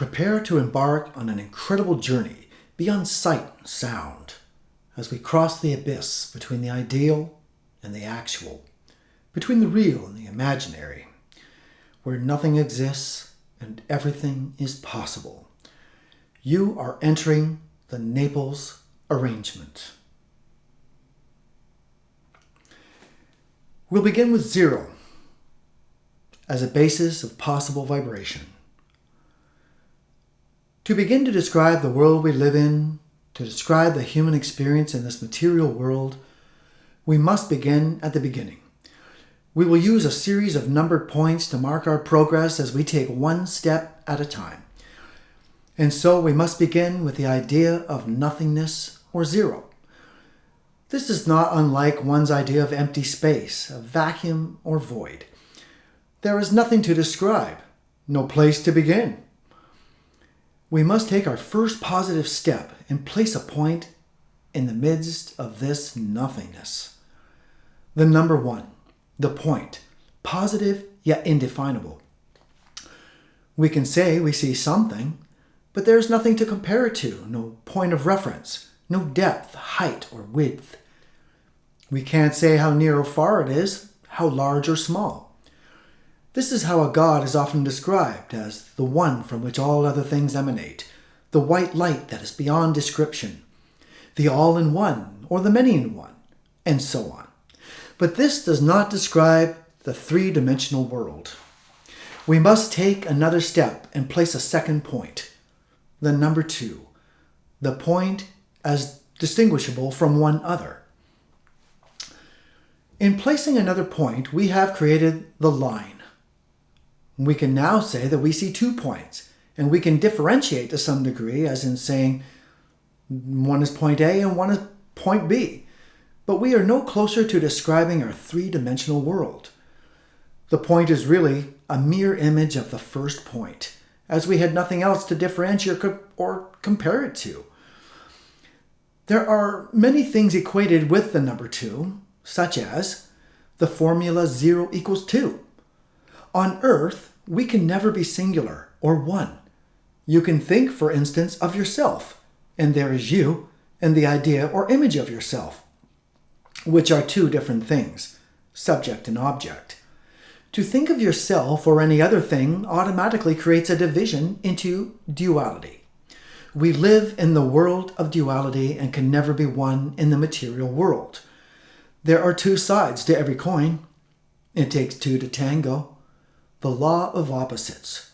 Prepare to embark on an incredible journey beyond sight and sound as we cross the abyss between the ideal and the actual, between the real and the imaginary, where nothing exists and everything is possible. You are entering the Naples Arrangement. We'll begin with 0 as a basis of possible vibration. To begin to describe the world we live in, to describe the human experience in this material world, we must begin at the beginning. We will use a series of numbered points to mark our progress as we take one step at a time. And so we must begin with the idea of nothingness or 0. This is not unlike one's idea of empty space, a vacuum or void. There is nothing to describe, no place to begin. We must take our first positive step and place a point in the midst of this nothingness. The number 1, the point, positive yet indefinable. We can say we see something, but there is nothing to compare it to, no point of reference, no depth, height, or width. We can't say how near or far it is, how large or small. This is how a God is often described as the one from which all other things emanate, the white light that is beyond description, the all-in-one or the many-in-one, and so on. But this does not describe the three-dimensional world. We must take another step and place a second point, the number 2, the point as distinguishable from one other. In placing another point, we have created the line. We can now say that we see 2 points, and we can differentiate to some degree, as in saying one is point A and one is point B. But we are no closer to describing our three-dimensional world. The point is really a mere image of the first point, as we had nothing else to differentiate or compare it to. There are many things equated with the number 2, such as the formula 0 equals 2. On Earth, we can never be singular or one. You can think, for instance, of yourself, and there is you and the idea or image of yourself, which are 2 different things, subject and object. To think of yourself or any other thing automatically creates a division into duality. We live in the world of duality and can never be one in the material world. There are 2 sides to every coin. It takes 2 to tango. The law of opposites,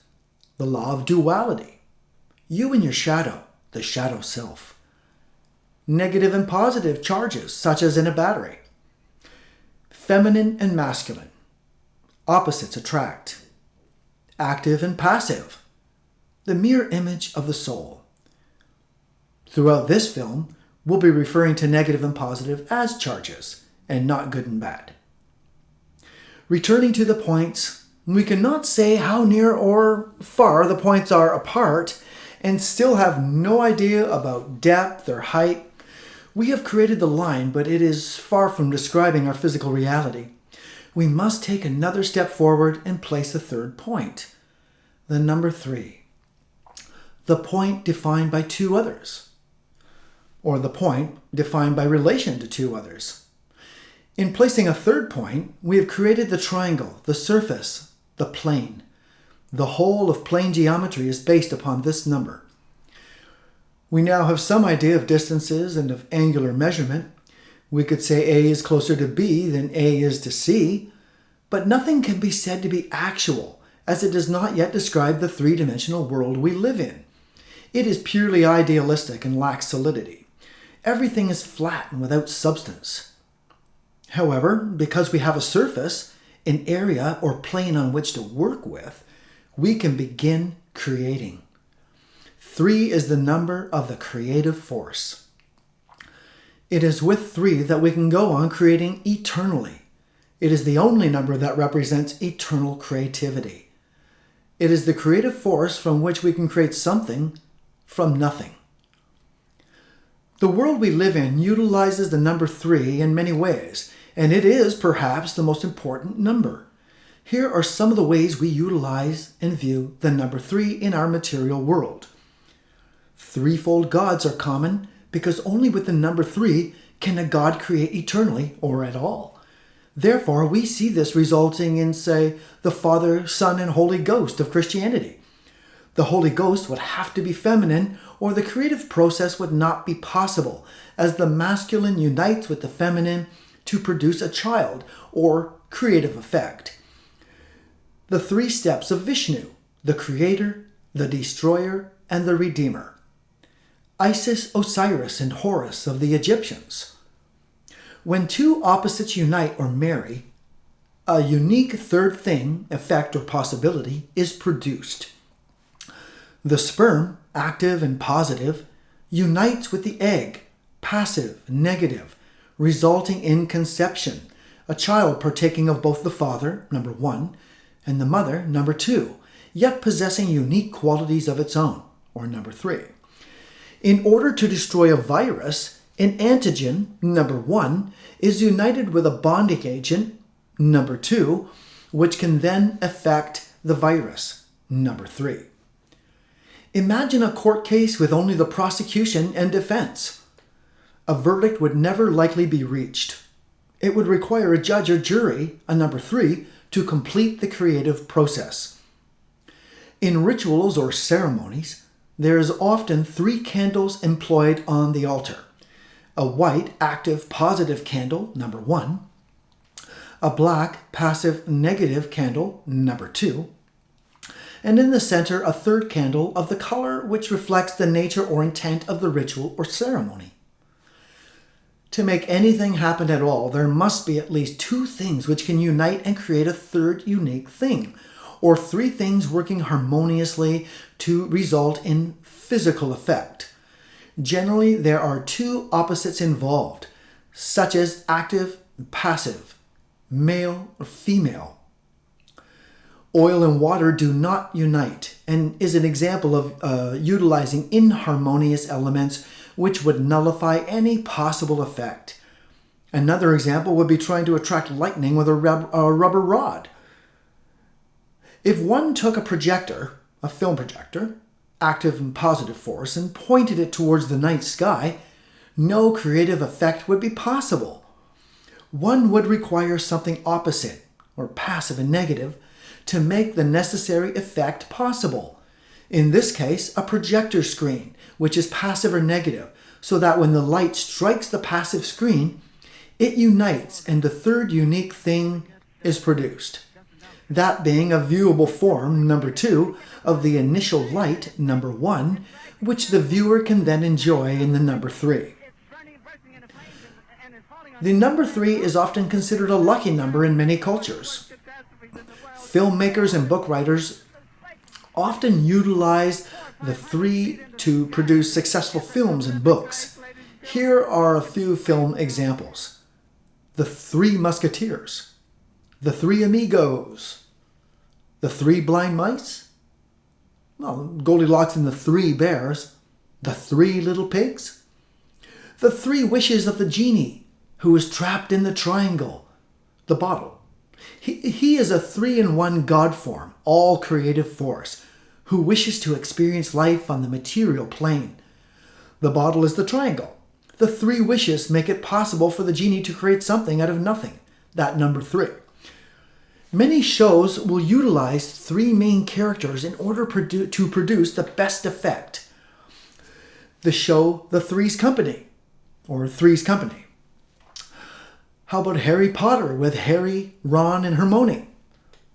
the law of duality, you and your shadow, the shadow self. Negative and positive charges, such as in a battery. Feminine and masculine, opposites attract. Active and passive, the mere image of the soul. Throughout this film, we'll be referring to negative and positive as charges, and not good and bad. Returning to the points, we cannot say how near or far the points are apart and still have no idea about depth or height. We have created the line, but it is far from describing our physical reality. We must take another step forward and place a third point, the number 3, the point defined by 2 others, or the point defined by relation to 2 others. In placing a third point, we have created the triangle, the surface, the plane. The whole of plane geometry is based upon this number. We now have some idea of distances and of angular measurement. We could say A is closer to B than A is to C, but nothing can be said to be actual, as it does not yet describe the three-dimensional world we live in. It is purely idealistic and lacks solidity. Everything is flat and without substance. However, because we have a surface, an area or plane on which to work with, we can begin creating. 3 is the number of the creative force. It is with 3 that we can go on creating eternally. It is the only number that represents eternal creativity. It is the creative force from which we can create something from nothing. The world we live in utilizes the number 3 in many ways, and it is perhaps the most important number. Here are some of the ways we utilize and view the number 3 in our material world. Threefold gods are common because only with the number 3 can a god create eternally or at all. Therefore, we see this resulting in, say, the Father, Son, and Holy Ghost of Christianity. The Holy Ghost would have to be feminine, or the creative process would not be possible, as the masculine unites with the feminine to produce a child, or creative effect. The 3 steps of Vishnu, the Creator, the Destroyer, and the Redeemer. Isis, Osiris, and Horus of the Egyptians. When 2 opposites unite or marry, a unique third thing, effect, or possibility is produced. The sperm, active and positive, unites with the egg, passive, negative, resulting in conception, a child partaking of both the father, number 1, and the mother, number 2, yet possessing unique qualities of its own, or number 3. In order to destroy a virus, an antigen, number 1, is united with a bonding agent, number 2, which can then affect the virus, number 3. Imagine a court case with only the prosecution and defense. A verdict would never likely be reached. It would require a judge or jury, a number 3, to complete the creative process. In rituals or ceremonies, there is often 3 candles employed on the altar. A white, active, positive candle, number 1. A black, passive, negative candle, number 2. And in the center, a third candle of the color which reflects the nature or intent of the ritual or ceremony. To make anything happen at all, there must be at least 2 things which can unite and create a third unique thing, or 3 things working harmoniously to result in physical effect. Generally, there are 2 opposites involved, such as active and passive, male or female. Oil and water do not unite, and is an example of utilizing inharmonious elements which would nullify any possible effect. Another example would be trying to attract lightning with a rubber rod. If one took a projector, a film projector, active and positive force, and pointed it towards the night sky, no creative effect would be possible. One would require something opposite, or passive and negative, to make the necessary effect possible. In this case, a projector screen, which is passive or negative, so that when the light strikes the passive screen, it unites and the third unique thing is produced. That being a viewable form, number 2, of the initial light, number 1, which the viewer can then enjoy in the number 3. The number 3 is often considered a lucky number in many cultures. Filmmakers and book writers often utilize the 3 to produce successful films and books. Here are a few film examples. The 3 Musketeers, The 3 Amigos, The 3 Blind Mice, Goldilocks and the 3 Bears, The 3 Little Pigs, The 3 Wishes of the Genie, who is trapped in the triangle, the bottle. He is a 3-in-1 God form, all creative force, who wishes to experience life on the material plane. The bottle is the triangle. The 3 wishes make it possible for the genie to create something out of nothing, that number 3. Many shows will utilize 3 main characters in order to produce the best effect. The show The Three's Company, or Three's Company. How about Harry Potter with Harry, Ron, and Hermione?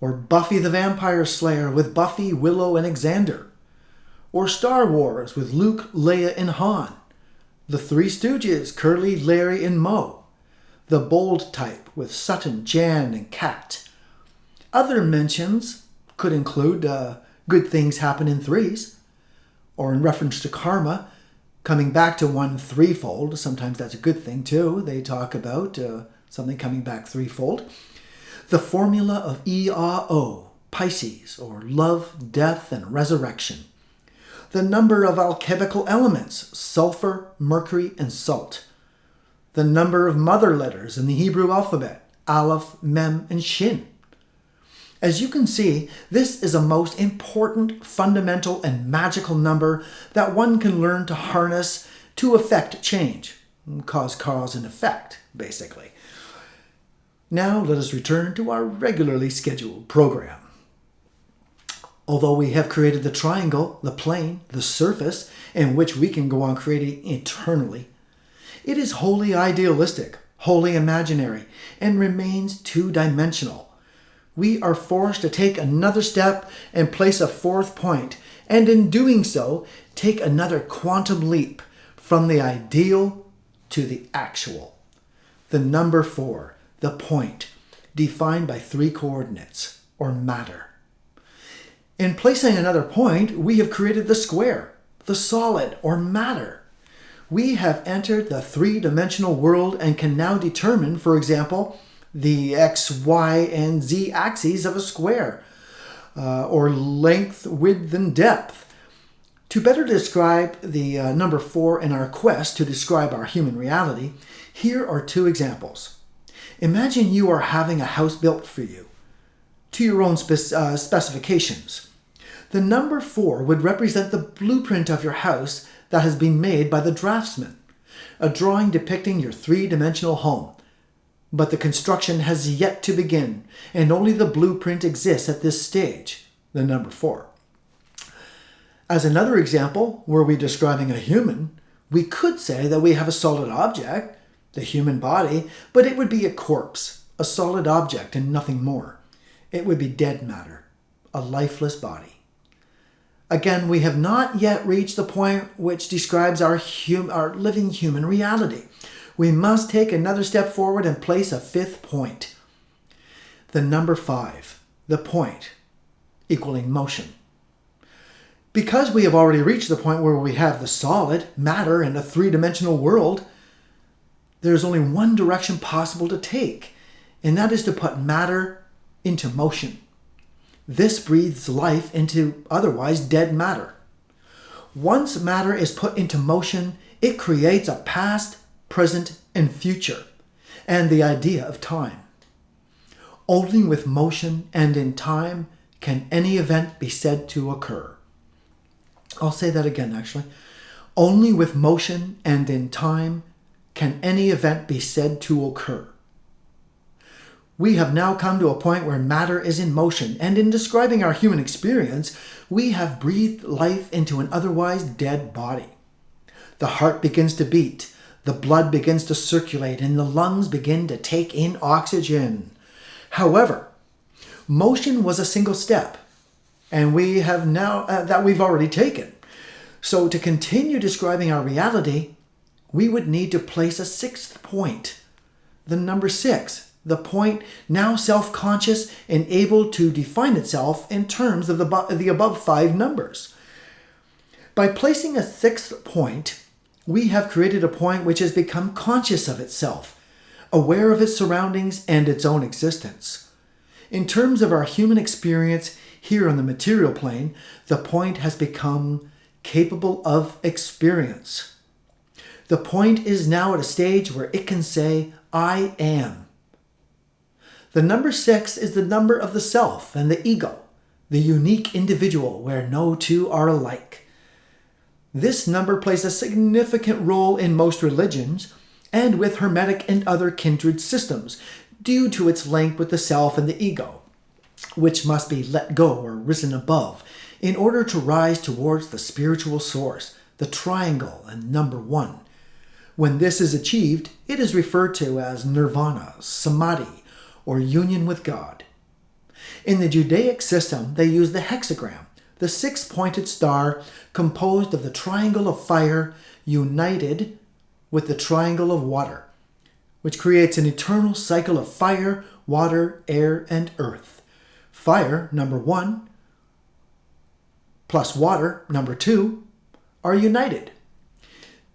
Or Buffy the Vampire Slayer with Buffy, Willow, and Xander? Or Star Wars with Luke, Leia, and Han? The Three Stooges, Curly, Larry, and Moe? The Bold Type with Sutton, Jan, and Kat? Other mentions could include Good Things Happen in Threes, or in reference to karma, coming back to one threefold. Sometimes that's a good thing too. They talk about something coming back threefold. The formula of E-A-O, Pisces, or love, death, and resurrection. The number of alchemical elements, sulfur, mercury, and salt. The number of mother letters in the Hebrew alphabet, Aleph, Mem, and Shin. As you can see, this is a most important, fundamental, and magical number that one can learn to harness to affect change. Cause and effect, basically. Now let us return to our regularly scheduled program. Although we have created the triangle, the plane, the surface, in which we can go on creating eternally, it is wholly idealistic, wholly imaginary, and remains two-dimensional. We are forced to take another step and place a fourth point, and in doing so, take another quantum leap from the ideal to the actual. The number 4, the point, defined by 3 coordinates, or matter. In placing another point, we have created the square, the solid, or matter. We have entered the 3-dimensional world and can now determine, for example, the x, y, and z axes of a square, or length, width, and depth. To better describe the number 4 in our quest to describe our human reality, here are 2 examples. Imagine you are having a house built for you, to your own specifications. The number 4 would represent the blueprint of your house that has been made by the draftsman, a drawing depicting your 3-dimensional home. But the construction has yet to begin, and only the blueprint exists at this stage, the number 4. As another example, were we describing a human, we could say that we have a solid object, the human body, but it would be a corpse, a solid object and nothing more. It would be dead matter, a lifeless body. Again, we have not yet reached the point which describes our living human reality. We must take another step forward and place a 5th point. The number 5, the point, equaling motion. Because we have already reached the point where we have the solid, matter, and a 3-dimensional world, there is only one direction possible to take, and that is to put matter into motion. This breathes life into otherwise dead matter. Once matter is put into motion, it creates a past, present, and future, and the idea of time. Only with motion and in time can any event be said to occur. I'll say that again, actually. Only with motion and in time can any event be said to occur. We have now come to a point where matter is in motion, and in describing our human experience, we have breathed life into an otherwise dead body. The heart begins to beat, the blood begins to circulate, and the lungs begin to take in oxygen. However, motion was a single step, and we have now that we've already taken. So to continue describing our reality, we would need to place a 6th point, the number 6. The point, now self-conscious and able to define itself in terms of the above 5 numbers. By placing a 6th point, we have created a point which has become conscious of itself, aware of its surroundings and its own existence. In terms of our human experience here on the material plane, the point has become capable of experience. The point is now at a stage where it can say, I am. The number 6 is the number of the self and the ego, the unique individual where no two are alike. This number plays a significant role in most religions and with Hermetic and other kindred systems due to its link with the self and the ego, which must be let go or risen above in order to rise towards the spiritual source, the triangle and number 1. When this is achieved, it is referred to as nirvana, samadhi, or union with God. In the Judaic system, they use the hexagram, the 6-pointed star composed of the triangle of fire united with the triangle of water, which creates an eternal cycle of fire, water, air, and earth. Fire, number 1, plus water, number 2, are united.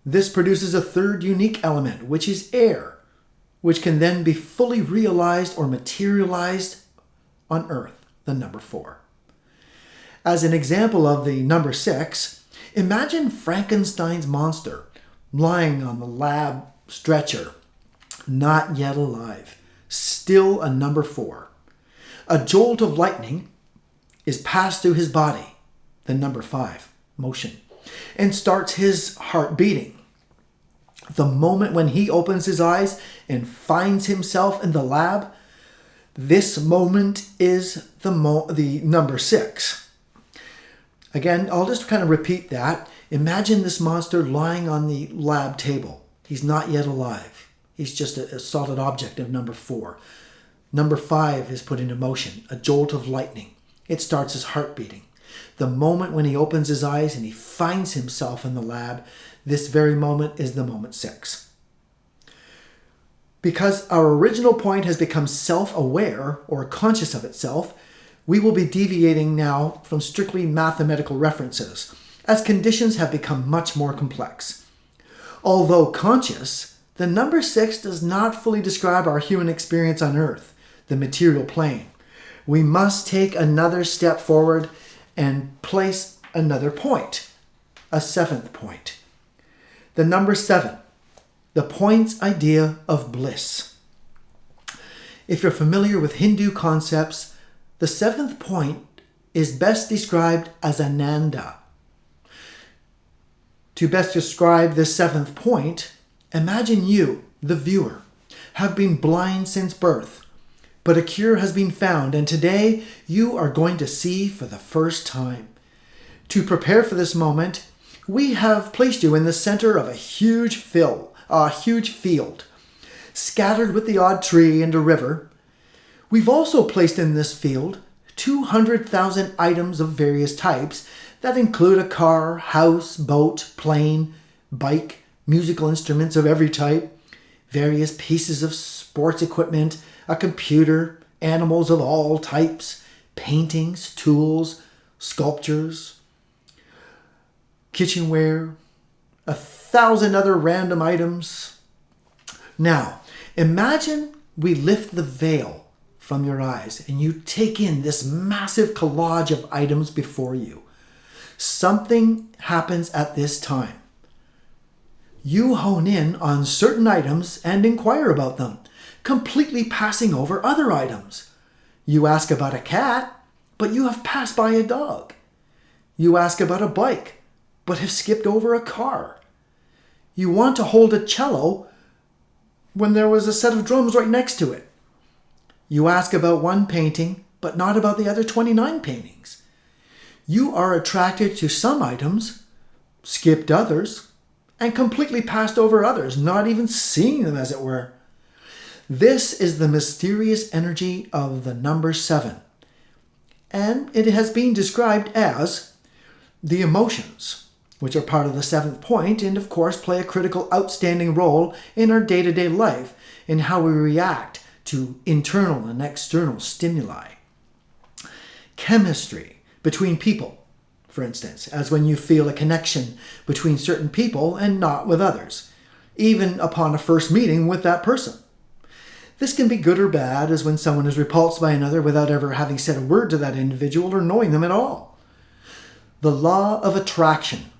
This produces a 3rd unique element, which is air, which can then be fully realized or materialized on earth, the number 4. As an example of the number 6, imagine Frankenstein's monster lying on the lab stretcher, not yet alive, still a number 4. A jolt of lightning is passed through his body, the number 5, motion, and starts his heart beating. The moment when he opens his eyes and finds himself in the lab, this moment is the number 6. Again, I'll just kind of repeat that. Imagine this monster lying on the lab table. He's not yet alive. He's just a solid object of number 4. Number 5 is put into motion, a jolt of lightning. It starts his heart beating. The moment when he opens his eyes and he finds himself in the lab, this very moment is the moment 6. Because our original point has become self-aware or conscious of itself, we will be deviating now from strictly mathematical references, as conditions have become much more complex. Although conscious, the number 6 does not fully describe our human experience on Earth, the material plane. We must take another step forward and place another point, a 7th point. The number 7, the point's idea of bliss. If you're familiar with Hindu concepts, the 7th point is best described as Ananda. To best describe this 7th point, imagine you, the viewer, have been blind since birth, but a cure has been found, and today you are going to see for the first time. To prepare for this moment, we have placed you in the center of a huge field, scattered with the odd tree and a river. We've also placed in this field 200,000 items of various types that include a car, house, boat, plane, bike, musical instruments of every type, various pieces of sports equipment, a computer, animals of all types, paintings, tools, sculptures, kitchenware, 1,000 other random items. Now, imagine we lift the veil from your eyes and you take in this massive collage of items before you. Something happens at this time. You hone in on certain items and inquire about them, completely passing over other items. You ask about a cat, but you have passed by a dog. You ask about a bike, but have skipped over a car. You want to hold a cello when there was a set of drums right next to it. You ask about one painting, but not about the other 29 paintings. You are attracted to some items, skipped others, and completely passed over others, not even seeing them, as it were. This is the mysterious energy of the number 7. And it has been described as the emotions, which are part of the 7th point and, of course, play a critical, outstanding role in our day-to-day life in how we react to internal and external stimuli. Chemistry between people, for instance, as when you feel a connection between certain people and not with others, even upon a first meeting with that person. This can be good or bad, as when someone is repulsed by another without ever having said a word to that individual or knowing them at all. The law of attraction.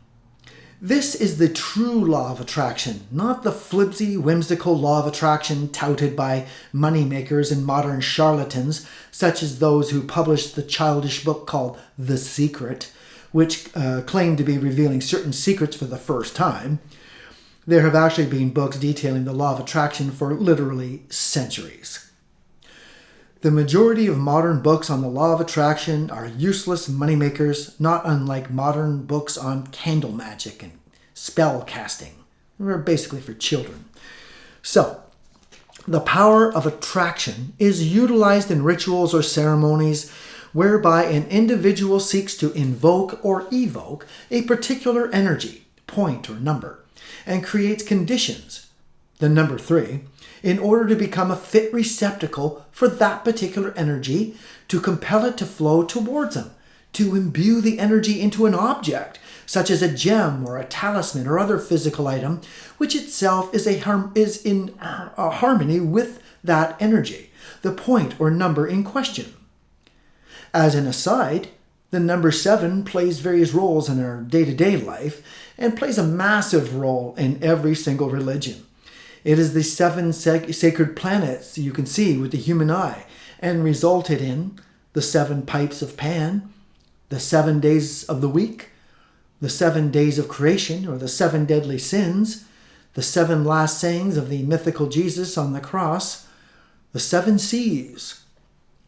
This is the true law of attraction, not the flimsy, whimsical law of attraction touted by moneymakers and modern charlatans, such as those who published the childish book called The Secret, which claimed to be revealing certain secrets for the first time. There have actually been books detailing the law of attraction for literally centuries. The majority of modern books on the law of attraction are useless moneymakers, not unlike modern books on candle magic and spell casting. They're basically for children. So, the power of attraction is utilized in rituals or ceremonies whereby an individual seeks to invoke or evoke a particular energy, point, or number, and creates conditions, the number 3, in order to become a fit receptacle for that particular energy, to compel it to flow towards them, to imbue the energy into an object, such as a gem or a talisman or other physical item, which itself is in harmony with that energy, the point or number in question. As an aside, the number 7 plays various roles in our day-to-day life and plays a massive role in every single religion. It is the seven sacred planets you can see with the human eye, and resulted in the 7 pipes of Pan, the 7 days of the week, the 7 days of creation, or the 7 deadly sins, the 7 last sayings of the mythical Jesus on the cross, the 7 seas,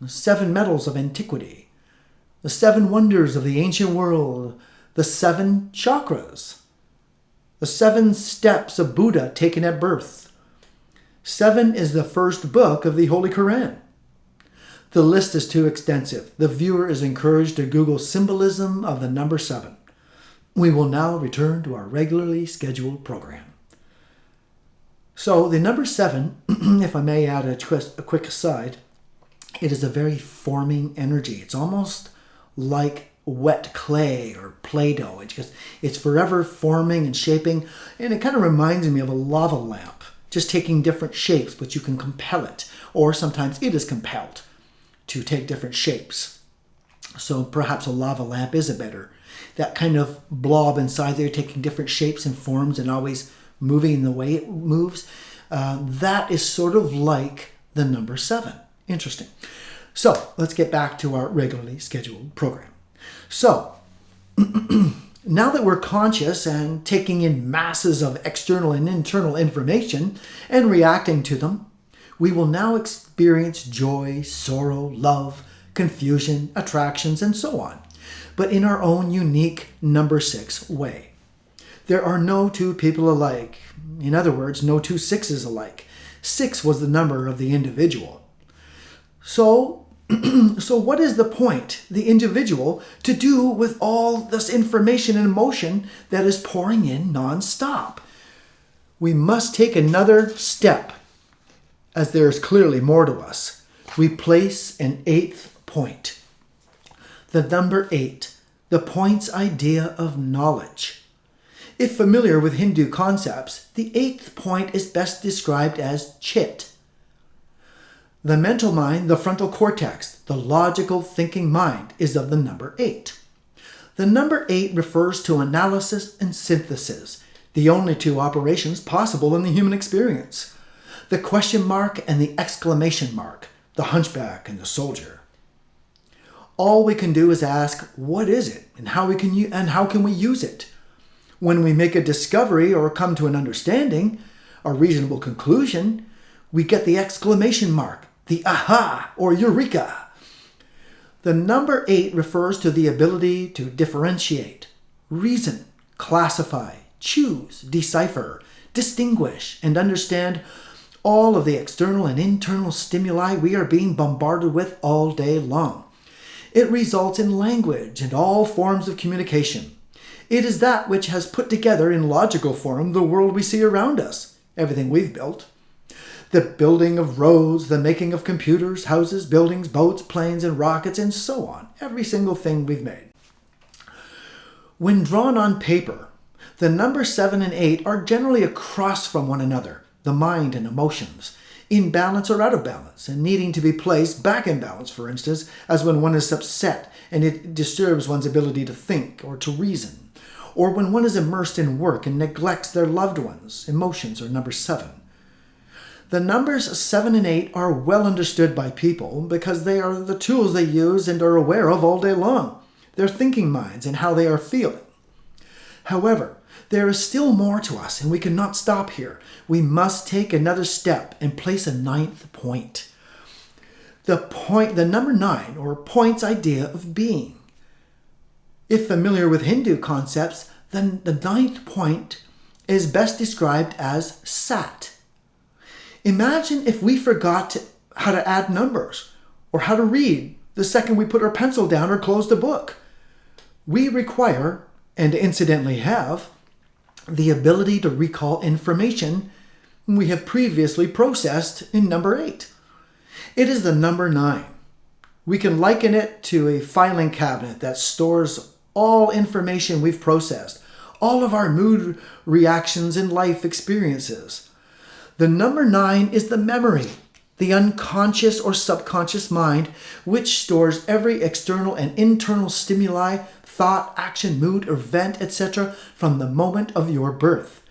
the 7 metals of antiquity, the 7 wonders of the ancient world, the 7 chakras, the 7 steps of Buddha taken at birth. 7 is the first book of the Holy Quran. The list is too extensive. The viewer is encouraged to Google symbolism of the number 7. We will now return to our regularly scheduled program. So the number 7, if I may add a quick aside, it is a very forming energy. It's almost like wet clay or Play-Doh. It's forever forming and shaping, and it kind of reminds me of a lava lamp, just taking different shapes, but you can compel it, or sometimes it is compelled to take different shapes. So perhaps a lava lamp is that kind of blob inside there, taking different shapes and forms and always moving the way it moves. That is sort of like the number 7. Interesting. So let's get back to our regularly scheduled program. So now that we're conscious and taking in masses of external and internal information and reacting to them, we will now experience joy, sorrow, love, confusion, attractions, and so on, but in our own unique number 6 way. There are no 2 people alike. In other words, no 2 6s alike. 6 was the number of the individual. So what is the point, the individual, to do with all this information and emotion that is pouring in non-stop? We must take another step, as there is clearly more to us. We place an 8th point. The number 8, the point's idea of knowledge. If familiar with Hindu concepts, the 8th point is best described as chit. The mental mind, the frontal cortex, the logical thinking mind, is of the number 8. The number 8 refers to analysis and synthesis, the only 2 operations possible in the human experience. The question mark and the exclamation mark, the hunchback and the soldier. All we can do is ask, what is it, and how can we use it? When we make a discovery or come to an understanding, a reasonable conclusion, we get the exclamation mark, the aha or eureka. The number 8 refers to the ability to differentiate, reason, classify, choose, decipher, distinguish, and understand all of the external and internal stimuli we are being bombarded with all day long. It results in language and all forms of communication. It is that which has put together in logical form the world we see around us, everything we've built. The building of roads, the making of computers, houses, buildings, boats, planes, and rockets, and so on. Every single thing we've made. When drawn on paper, the numbers 7 and 8 are generally across from one another, the mind and emotions, in balance or out of balance, and needing to be placed back in balance, for instance, as when one is upset and it disturbs one's ability to think or to reason, or when one is immersed in work and neglects their loved ones, emotions, or number 7. The numbers 7 and 8 are well understood by people because they are the tools they use and are aware of all day long, their thinking minds and how they are feeling. However, there is still more to us, and we cannot stop here. We must take another step and place a 9th point. The number 9, or point's idea of being. If familiar with Hindu concepts, then the 9th point is best described as sat. Imagine if we forgot how to add numbers or how to read the second we put our pencil down or closed a book. We require, and incidentally have, the ability to recall information we have previously processed in number 8. It is the number 9. We can liken it to a filing cabinet that stores all information we've processed, all of our mood reactions and life experiences. The number 9 is the memory, the unconscious or subconscious mind, which stores every external and internal stimuli, thought, action, mood, event, etc. from the moment of your birth.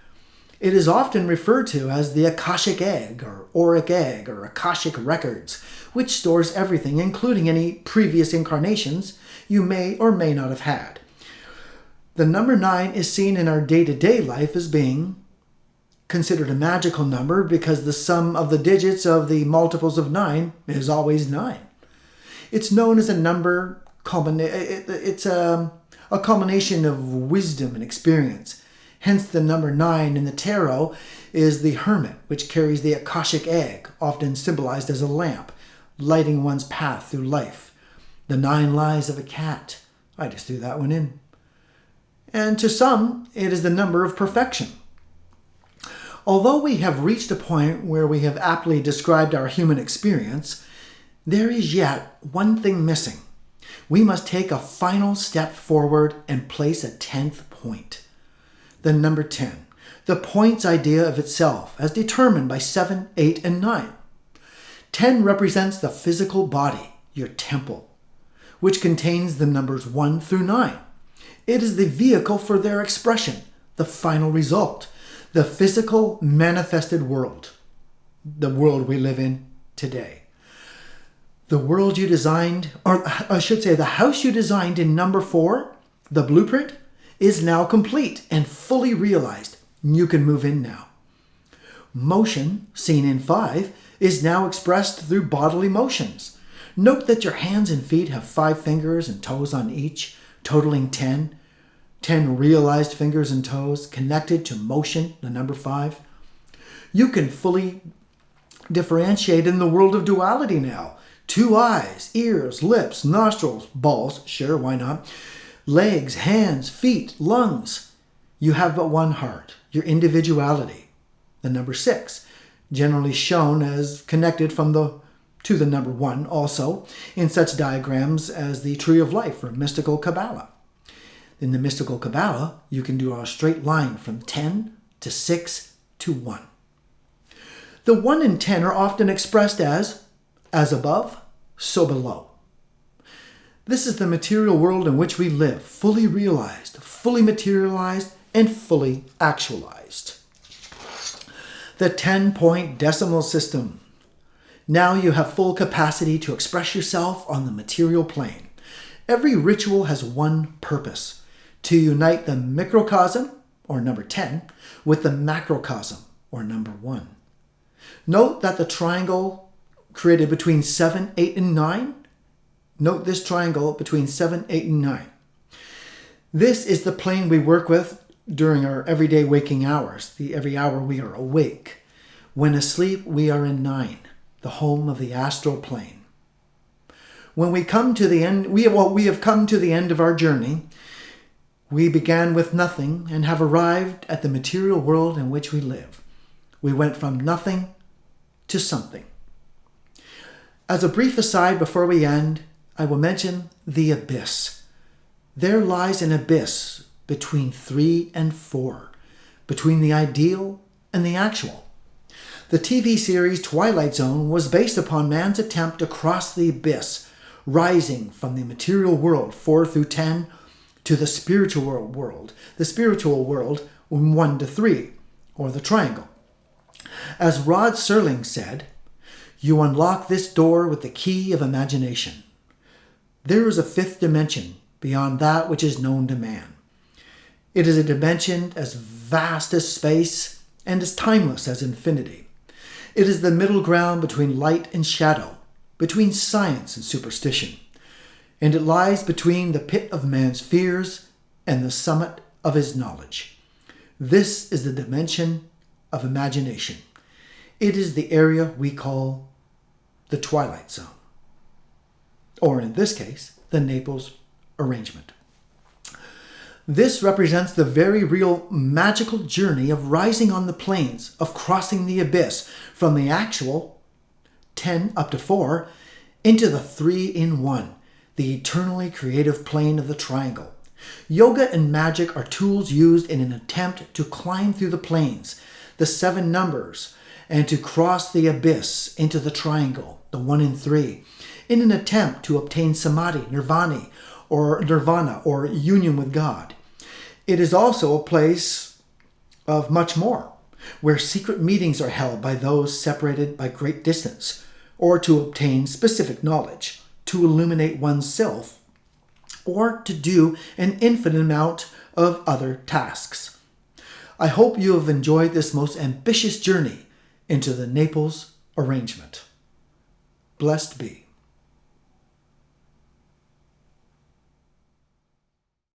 It is often referred to as the Akashic egg or auric egg or Akashic records, which stores everything, including any previous incarnations you may or may not have had. The number 9 is seen in our day-to-day life as being considered a magical number because the sum of the digits of the multiples of 9 is always 9. It's known as a number, it's a culmination of wisdom and experience. Hence the number 9 in the tarot is the hermit, which carries the Akashic egg, often symbolized as a lamp, lighting one's path through life. The 9 lives of a cat. I just threw that one in. And to some, it is the number of perfection. Although we have reached a point where we have aptly described our human experience, there is yet one thing missing. We must take a final step forward and place a 10th point. The number 10, the point's idea of itself as determined by 7, 8, and 9. 10 represents the physical body, your temple, which contains the numbers 1 through 9. It is the vehicle for their expression, the final result, the physical manifested world, the world we live in today. The world you designed, or I should say the house you designed in number 4, the blueprint, is now complete and fully realized. You can move in now. Motion, seen in 5, is now expressed through bodily motions. Note that your hands and feet have 5 fingers and toes on each, totaling 10. 10 realized fingers and toes connected to motion, the number 5. You can fully differentiate in the world of duality now. 2 eyes, ears, lips, nostrils, balls, sure, why not? Legs, hands, feet, lungs. You have but one heart, your individuality, the number 6, generally shown as connected to the number 1 also in such diagrams as the Tree of Life or mystical Kabbalah. In the mystical Kabbalah, you can draw a straight line from 10 to 6 to 1. The 1 and 10 are often expressed as above, so below. This is the material world in which we live, fully realized, fully materialized, and fully actualized. The 10-point decimal system. Now you have full capacity to express yourself on the material plane. Every ritual has one purpose: to unite the microcosm, or number 10, with the macrocosm, or number 1. Note that the triangle created between 7, 8, and 9. Note this triangle between 7, 8, and 9. This is the plane we work with during our everyday waking hours, every hour we are awake. When asleep, we are in 9, the home of the astral plane. When we come to the end, we have come to the end of our journey. We began with nothing and have arrived at the material world in which we live. We went from nothing to something. As a brief aside before we end, I will mention the abyss. There lies an abyss between 3 and 4, between the ideal and the actual. The TV series Twilight Zone was based upon man's attempt to cross the abyss, rising from the material world 4 through 10 to the spiritual world 1 to 3, or the triangle. As Rod Serling said, you unlock this door with the key of imagination. There is a 5th dimension beyond that which is known to man. It is a dimension as vast as space and as timeless as infinity. It is the middle ground between light and shadow, between science and superstition, and it lies between the pit of man's fears and the summit of his knowledge. This is the dimension of imagination. It is the area we call the Twilight Zone, or in this case, the Naples Arrangement. This represents the very real magical journey of rising on the planes, of crossing the abyss from the actual 10 up to 4 into the 3 in 1, the eternally creative plane of the triangle. Yoga and magic are tools used in an attempt to climb through the planes, the 7 numbers, and to cross the abyss into the triangle, the 1 in 3, in an attempt to obtain samadhi, nirvana, or union with God. It is also a place of much more. where secret meetings are held by those separated by great distance, or to obtain specific knowledge, to illuminate oneself, or to do an infinite amount of other tasks. I hope you have enjoyed this most ambitious journey into the Naples Arrangement. Blessed be.